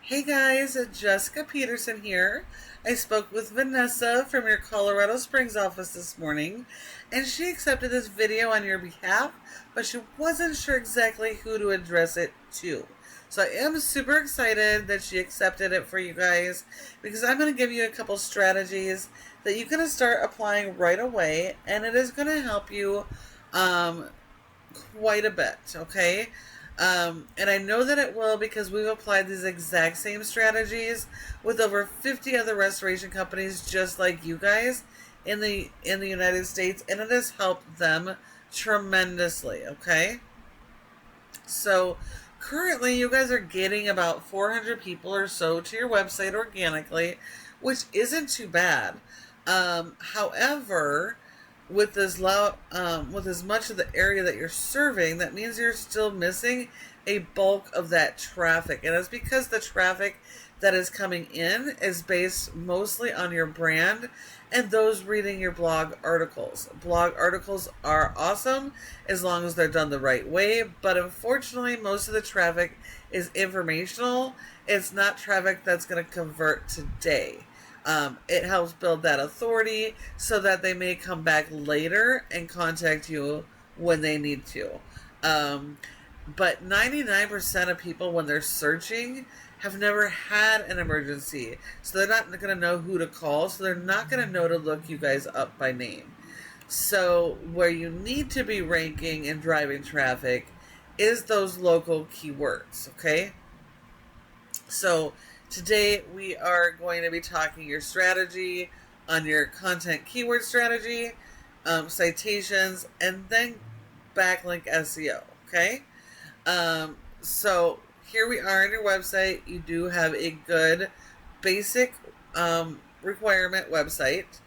Hey guys, Jessica Peterson here. I spoke with Vanessa from your Colorado Springs office this morning, and she accepted this video on your behalf, but she wasn't sure exactly who to address it to. So I am super excited that she accepted it for you guys, because I'm going to give you a couple strategies that you can start applying right away, and it is going to help you quite a bit, okay? And I know that it will because we've applied these exact same strategies with over 50 other restoration companies just like you guys in the United States, and it has helped them tremendously, okay? So currently you guys are getting about 400 people or so to your website organically, which isn't too bad. However, with as much of the area that you're serving, that means you're still missing a bulk of that traffic, and it's because the traffic that is coming in is based mostly on your brand and those reading your blog articles. Blog articles are awesome as long as they're done the right way, but unfortunately most of the traffic is informational. It's not traffic that's going to convert today. It helps build that authority so that they may come back later and contact you when they need to. But 99% of people, when they're searching, have never had an emergency. So they're not going to know who to call. So they're not going to know to look you guys up by name. So where you need to be ranking and driving traffic is those local keywords, okay? So today we are going to be talking your strategy on your content keyword strategy, citations, and then backlink SEO, okay? So here we are on your website. You do have a good basic requirement website.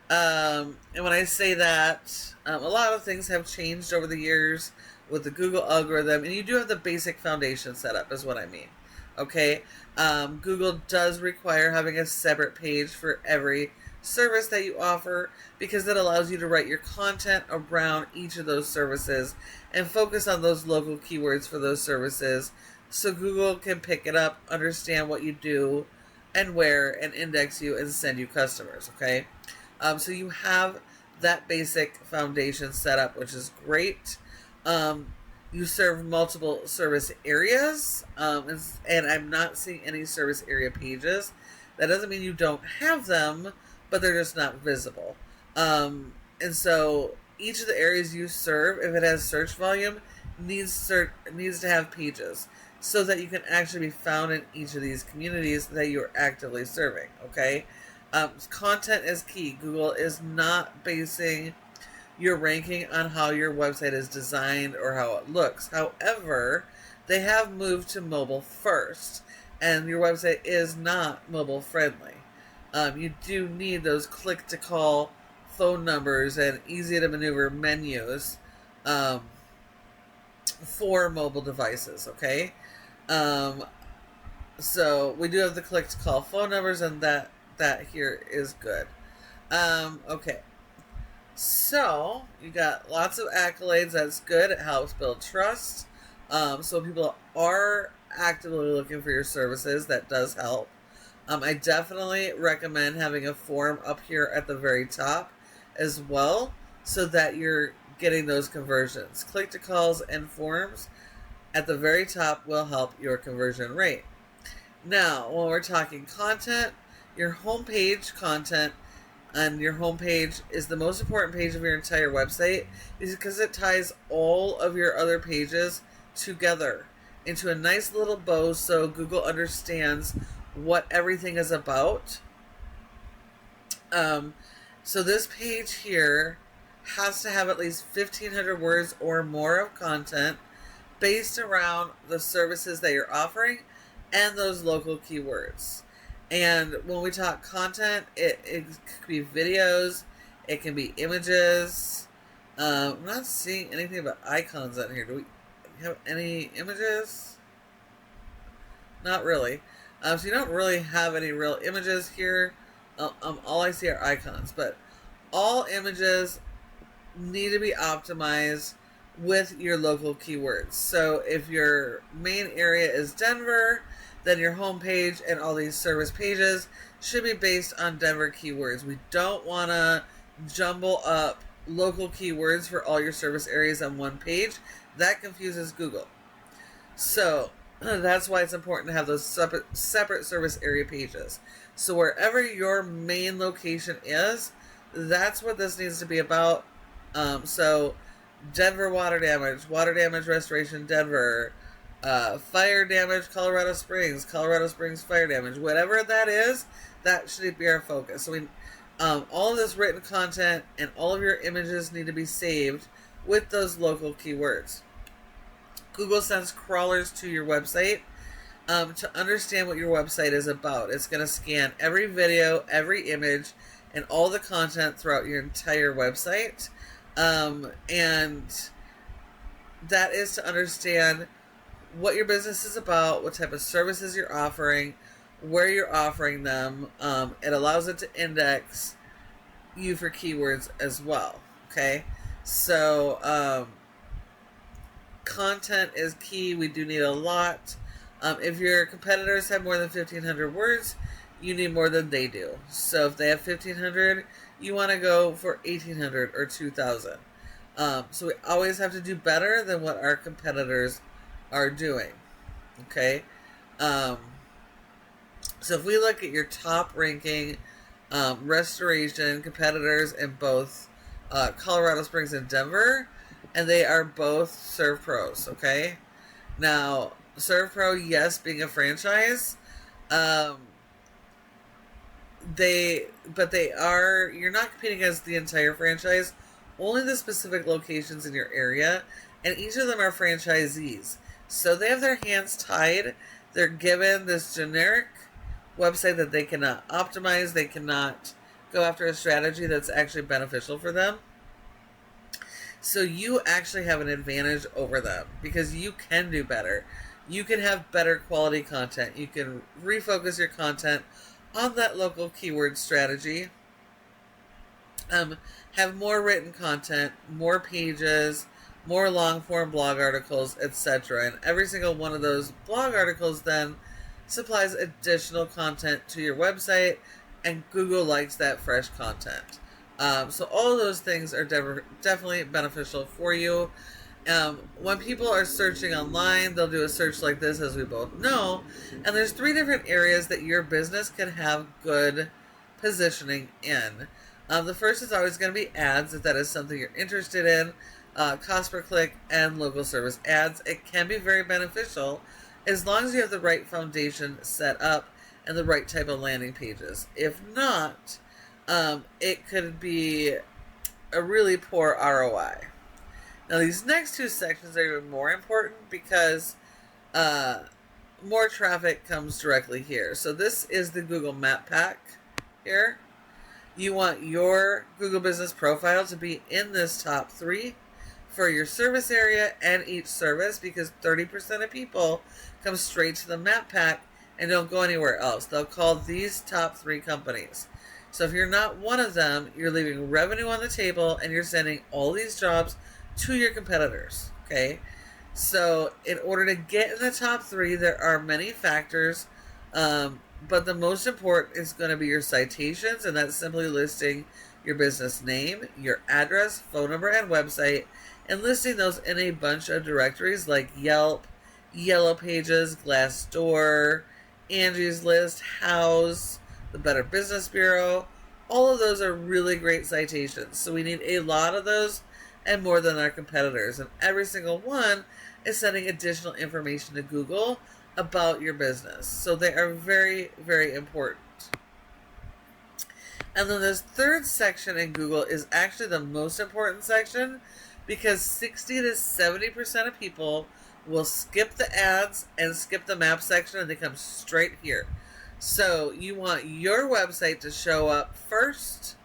And when I say that, a lot of things have changed over the years with the Google algorithm, and you do have the basic foundation set up is what I mean. Okay, Google does require having a separate page for every service that you offer because that allows you to write your content around each of those services and focus on those local keywords for those services so Google can pick it up, understand what you do and where, and index you and send you customers, okay? So you have that basic foundation set up, which is great. You serve multiple service areas, and I'm not seeing any service area pages. That doesn't mean you don't have them, but they're just not visible. And so each of the areas you serve, if it has search volume, needs to have pages so that you can actually be found in each of these communities that you're actively serving, okay? Content is key. Google is not basing your ranking on how your website is designed or how it looks. However, they have moved to mobile first, and your website is not mobile friendly. You do need those click to call phone numbers and easy to maneuver menus for mobile devices, okay? So we do have the click to call phone numbers, and that here is good. Okay. So, you got lots of accolades. That's good. It helps build trust. So people are actively looking for your services. That does help. I definitely recommend having a form up here at the very top as well so that you're getting those conversions. Click to calls and forms at the very top will help your conversion rate. Now, when we're talking content, your homepage content and your homepage is the most important page of your entire website because it ties all of your other pages together into a nice little bow so Google understands what everything is about. So this page here has to have at least 1,500 words or more of content based around the services that you're offering and those local keywords. And when we talk content, it could be videos, it can be images. I'm not seeing anything about icons on here. Do we have any images? Not really. So you don't really have any real images here. All I see are icons. But all images need to be optimized with your local keywords. So if your main area is Denver, then your homepage and all these service pages should be based on Denver keywords. We don't want to jumble up local keywords for all your service areas on one page. That confuses Google. So that's why it's important to have those separate service area pages. So wherever your main location is, that's what this needs to be about. So Denver water damage restoration Denver, fire damage Colorado Springs fire damage, whatever that is, that should be our focus. So we, all of this written content and all of your images need to be saved with those local keywords. Google sends crawlers to your website to understand what your website is about. It's going to scan every video, every image, and all the content throughout your entire website. And that is to understand what your business is about, what type of services you're offering, where you're offering them. It allows it to index you for keywords as well. Okay, so content is key. We do need a lot. If your competitors have more than 1,500 words, you need more than they do. So if they have 1,500, you want to go for 1,800 or 2,000. So we always have to do better than what our competitors are doing. Okay. So if we look at your top ranking restoration competitors in both Colorado Springs and Denver, and they are both ServPros. Okay. Now, ServPro, yes, being a franchise, but you're not competing against the entire franchise, only the specific locations in your area, and each of them are franchisees. So they have their hands tied. They're given this generic website that they cannot optimize. They cannot go after a strategy that's actually beneficial for them. So you actually have an advantage over them because you can do better. You can have better quality content. You can refocus your content on that local keyword strategy. Have more written content, more pages, more long-form blog articles, etc. And every single one of those blog articles then supplies additional content to your website, and Google likes that fresh content. So all of those things are definitely beneficial for you. When people are searching online, they'll do a search like this, as we both know, and there's 3 different areas that your business can have good positioning in. The first is always going to be ads, if that is something you're interested in, cost per click, and local service ads. It can be very beneficial as long as you have the right foundation set up and the right type of landing pages. If not, it could be a really poor ROI. Now, these next 2 sections are even more important because more traffic comes directly here. So this is the Google Map Pack here. You want your Google Business Profile to be in this top 3 for your service area and each service, because 30% of people come straight to the Map Pack and don't go anywhere else. They'll call these top 3 companies. So if you're not one of them, you're leaving revenue on the table and you're sending all these jobs to your competitors. Okay, so in order to get in the top 3, there are many factors, but the most important is going to be your citations, and that's simply listing your business name, your address, phone number, and website, and listing those in a bunch of directories like Yelp, Yellow Pages, Glassdoor, Angie's List, House, the Better Business Bureau. All of those are really great citations. So we need a lot of those and more than our competitors. And every single one is sending additional information to Google about your business. So they are very, very important. And then this third section in Google is actually the most important section, because 60 to 70% of people will skip the ads and skip the map section and they come straight here. So you want your website to show up first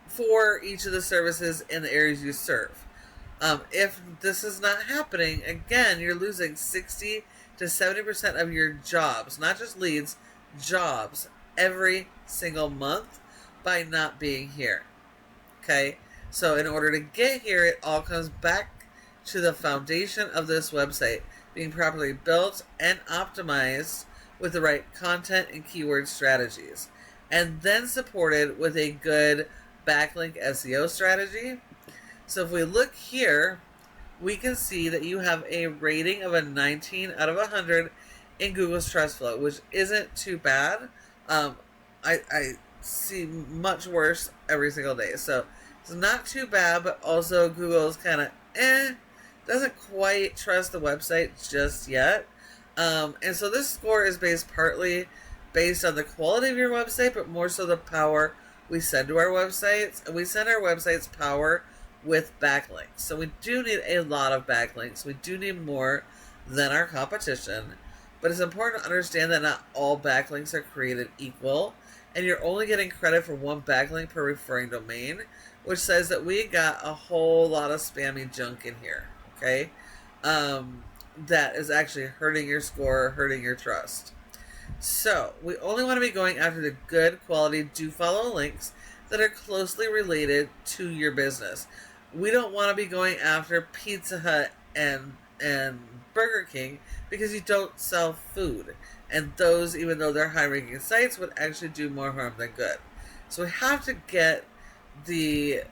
for each of the services in the areas you serve. If this is not happening, again, you're losing 60 to 70% of your jobs, not just leads, jobs, every single month by not being here. Okay? So in order to get here, it all comes back to the foundation of this website. being properly built and optimized with the right content and keyword strategies, and then supported with a good backlink SEO strategy. So if we look here, we can see that you have a rating of a 19 out of 100 in Google's Trust Flow, which isn't too bad. I see much worse every single day. So it's not too bad, but also Google's kind of doesn't quite trust the website just yet. And so this score is partly based on the quality of your website, but more so the power we send to our websites. And we send our websites power with backlinks. So we do need a lot of backlinks. We do need more than our competition. But it's important to understand that not all backlinks are created equal. And you're only getting credit for one backlink per referring domain, which says that we got a whole lot of spammy junk in here. Okay? That is actually hurting your score, hurting your trust. So we only want to be going after the good quality do follow links that are closely related to your business. We don't want to be going after Pizza Hut and Burger King because you don't sell food. And those, even though they're high-ranking sites, would actually do more harm than good. So we have to get the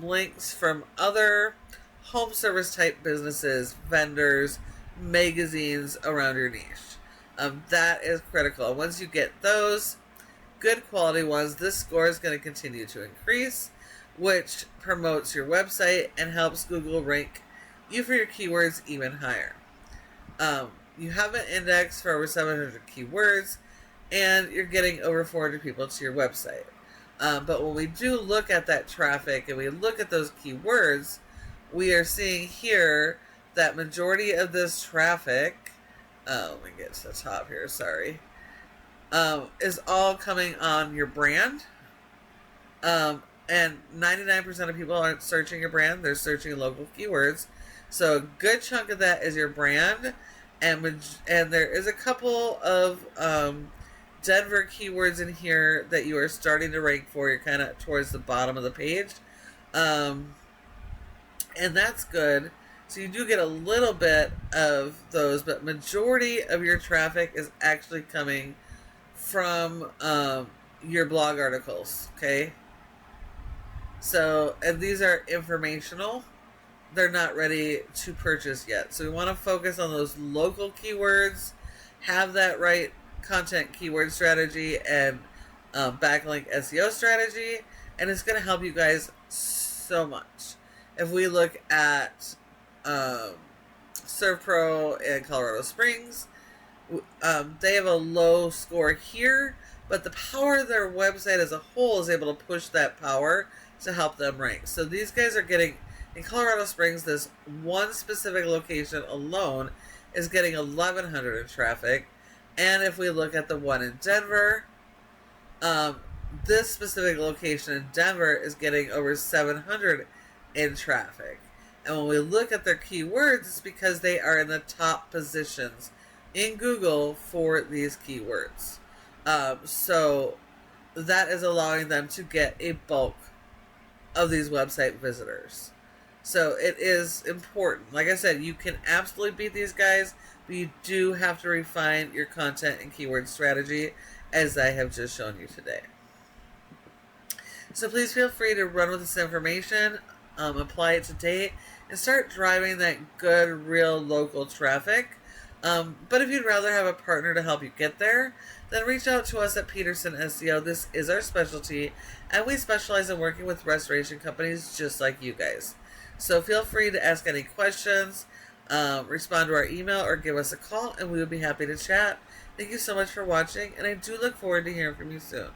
links from other home service type businesses, vendors, magazines around your niche. That is critical. And once you get those good quality ones, this score is going to continue to increase, which promotes your website and helps Google rank you for your keywords even higher. You have an index for over 700 keywords, and you're getting over 400 people to your website. But when we do look at that traffic and we look at those keywords, we are seeing here that majority of this traffic, let me get to the top here, sorry, is all coming on your brand. And 99% of people aren't searching your brand, they're searching local keywords. So a good chunk of that is your brand, and there is a couple of Denver keywords in here that you are starting to rank for. You're kind of towards the bottom of the page. And that's good. So you do get a little bit of those, but majority of your traffic is actually coming from your blog articles, okay? So, and these are informational. They're not ready to purchase yet. So we want to focus on those local keywords, have that right content keyword strategy and backlink SEO strategy, and it's going to help you guys so much. If we look at ServPro in Colorado Springs, they have a low score here, but the power of their website as a whole is able to push that power to help them rank. So these guys are getting, in Colorado Springs, this one specific location alone is getting 1,100 in traffic. And if we look at the one in Denver, this specific location in Denver is getting over 700 in traffic. And when we look at their keywords, it's because they are in the top positions in Google for these keywords. So that is allowing them to get a bulk of these website visitors. So it is important. Like I said, you can absolutely beat these guys, but you do have to refine your content and keyword strategy, as I have just shown you today. So please feel free to run with this information, apply it to date, and start driving that good, real, local traffic. But if you'd rather have a partner to help you get there, then reach out to us at Peterson SEO. This is our specialty, and we specialize in working with restoration companies just like you guys. So feel free to ask any questions, respond to our email, or give us a call, and we would be happy to chat. Thank you so much for watching, and I do look forward to hearing from you soon.